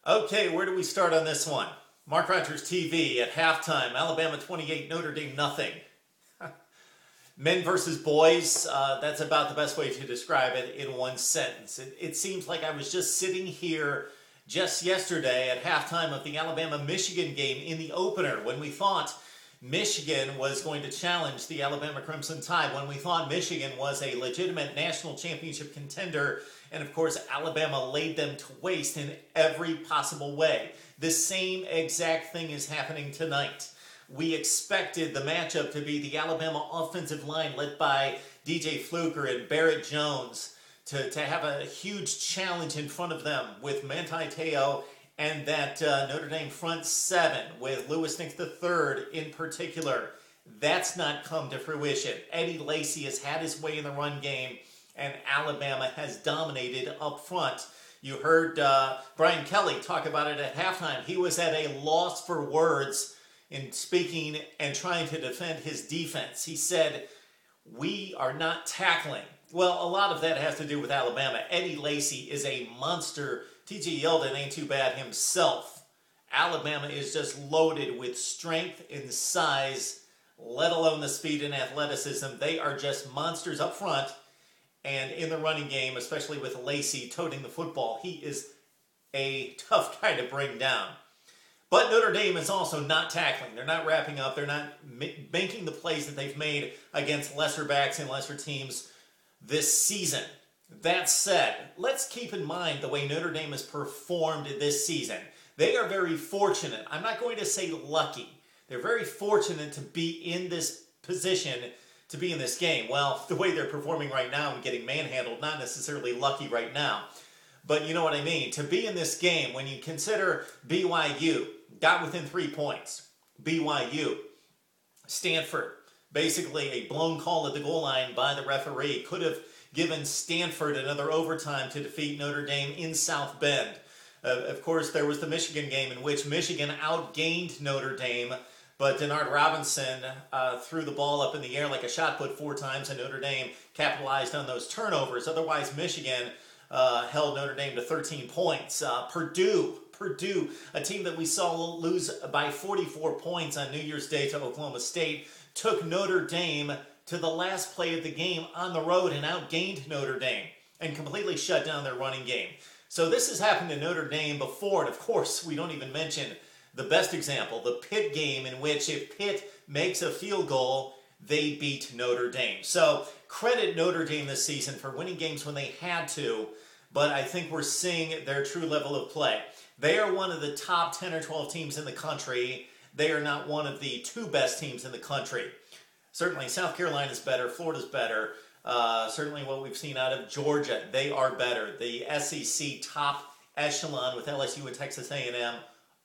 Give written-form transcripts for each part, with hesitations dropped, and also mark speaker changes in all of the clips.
Speaker 1: Okay, where do we start on this one? Mark Rogers TV at halftime, Alabama 28, Notre Dame nothing. Men versus boys, that's about the best way to describe it in one sentence. It seems like I was just sitting here just yesterday at halftime of the Alabama-Michigan game in the opener when we thought Michigan was going to challenge the Alabama Crimson Tide, when we thought Michigan was a legitimate national championship contender, and of course Alabama laid them to waste in every possible way. The same exact thing is happening tonight. We expected the matchup to be the Alabama offensive line led by DJ Fluker and Barrett Jones to have a huge challenge in front of them with Manti Te'o and that Notre Dame front seven with Louis Nix III in particular. That's not come to fruition. Eddie Lacy has had his way in the run game, and Alabama has dominated up front. You heard Brian Kelly talk about it at halftime. He was at a loss for words in speaking and trying to defend his defense. He said, "We are not tackling." Well, a lot of that has to do with Alabama. Eddie Lacy is a monster. T.J. Yeldon ain't too bad himself. Alabama is just loaded with strength and size, let alone the speed and athleticism. They are just monsters up front. And in the running game, especially with Lacy toting the football, he is a tough guy to bring down. But Notre Dame is also not tackling. They're not wrapping up. They're not making the plays that they've made against lesser backs and lesser teams this season. That said, let's keep in mind the way Notre Dame has performed this season. They are very fortunate. I'm not going to say lucky. They're very fortunate to be in this position, to be in this game. Well, the way they're performing right now and getting manhandled, not necessarily lucky right now. But you know what I mean. To be in this game, when you consider BYU got within 3 points. BYU, Stanford, basically a blown call at the goal line by the referee, could have given Stanford another overtime to defeat Notre Dame in South Bend. Of course, there was the Michigan game in which Michigan outgained Notre Dame, but Denard Robinson threw the ball up in the air like a shot put 4 times, and Notre Dame capitalized on those turnovers. Otherwise, Michigan held Notre Dame to 13 points. Purdue, a team that we saw lose by 44 points on New Year's Day to Oklahoma State, took Notre Dame to the last play of the game on the road and outgained Notre Dame and completely shut down their running game. So this has happened to Notre Dame before, and of course we don't even mention the best example, the Pitt game, in which if Pitt makes a field goal, they beat Notre Dame. So credit Notre Dame this season for winning games when they had to, but I think we're seeing their true level of play. They are one of the top 10 or 12 teams in the country. They are not one of the 2 best teams in the country. Certainly South Carolina's better, Florida's better. Certainly what we've seen out of Georgia, they are better. The SEC top echelon with LSU and Texas A&M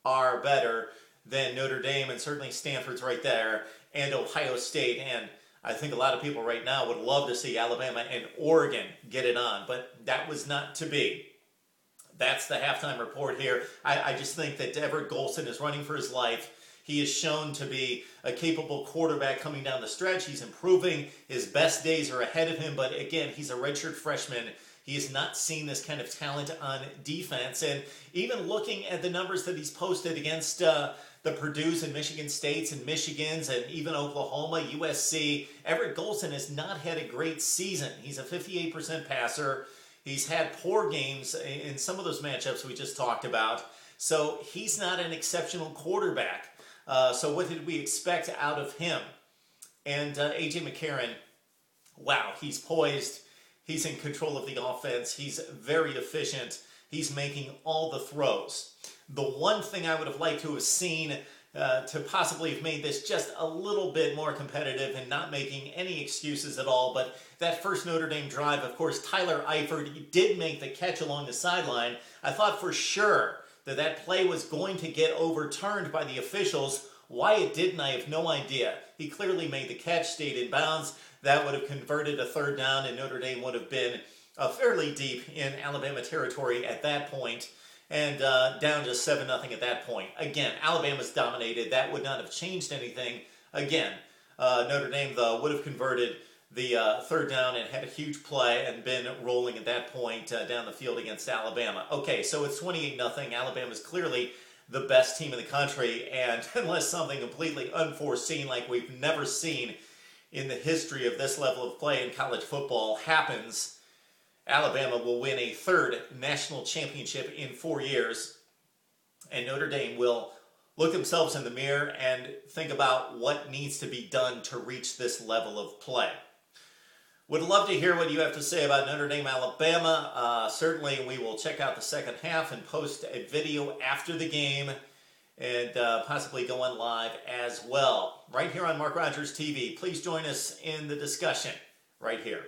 Speaker 1: are better than Notre Dame, and certainly Stanford's right there, and Ohio State. And I think a lot of people right now would love to see Alabama and Oregon get it on, but that was not to be. That's the halftime report here. I just think that Everett Golson is running for his life. He is shown to be a capable quarterback coming down the stretch. He's improving. His best days are ahead of him, but again, he's a redshirt freshman. He has not seen this kind of talent on defense. And even looking at the numbers that he's posted against the Purdue's and Michigan States and Michigan's and even Oklahoma, USC, Everett Golson has not had a great season. He's a 58% passer. He's had poor games in some of those matchups we just talked about. So he's not an exceptional quarterback. So what did we expect out of him? And A.J. McCarron, wow, he's poised. He's in control of the offense. He's very efficient. He's making all the throws. The one thing I would have liked to have seen to possibly have made this just a little bit more competitive and not making any excuses at all, but that first Notre Dame drive, of course, Tyler Eifert did make the catch along the sideline. I thought for sure that play was going to get overturned by the officials. Why it didn't, I have no idea. He clearly made the catch, stayed in bounds. That would have converted a 3rd down, and Notre Dame would have been fairly deep in Alabama territory at that point, and down just 7-0 at that point. Again, Alabama's dominated. That would not have changed anything. Again, Notre Dame, though, would have converted the third down and had a huge play and been rolling at that point down the field against Alabama. Okay, so it's 28-0. Alabama's clearly the best team in the country, and unless something completely unforeseen like we've never seen in the history of this level of play in college football happens, Alabama will win a third national championship in 4 years, and Notre Dame will look themselves in the mirror and think about what needs to be done to reach this level of play. Would love to hear what you have to say about Notre Dame, Alabama. Certainly, we will check out the second half and post a video after the game and possibly go on live as well. Right here on Mark Rogers TV. Please join us in the discussion right here.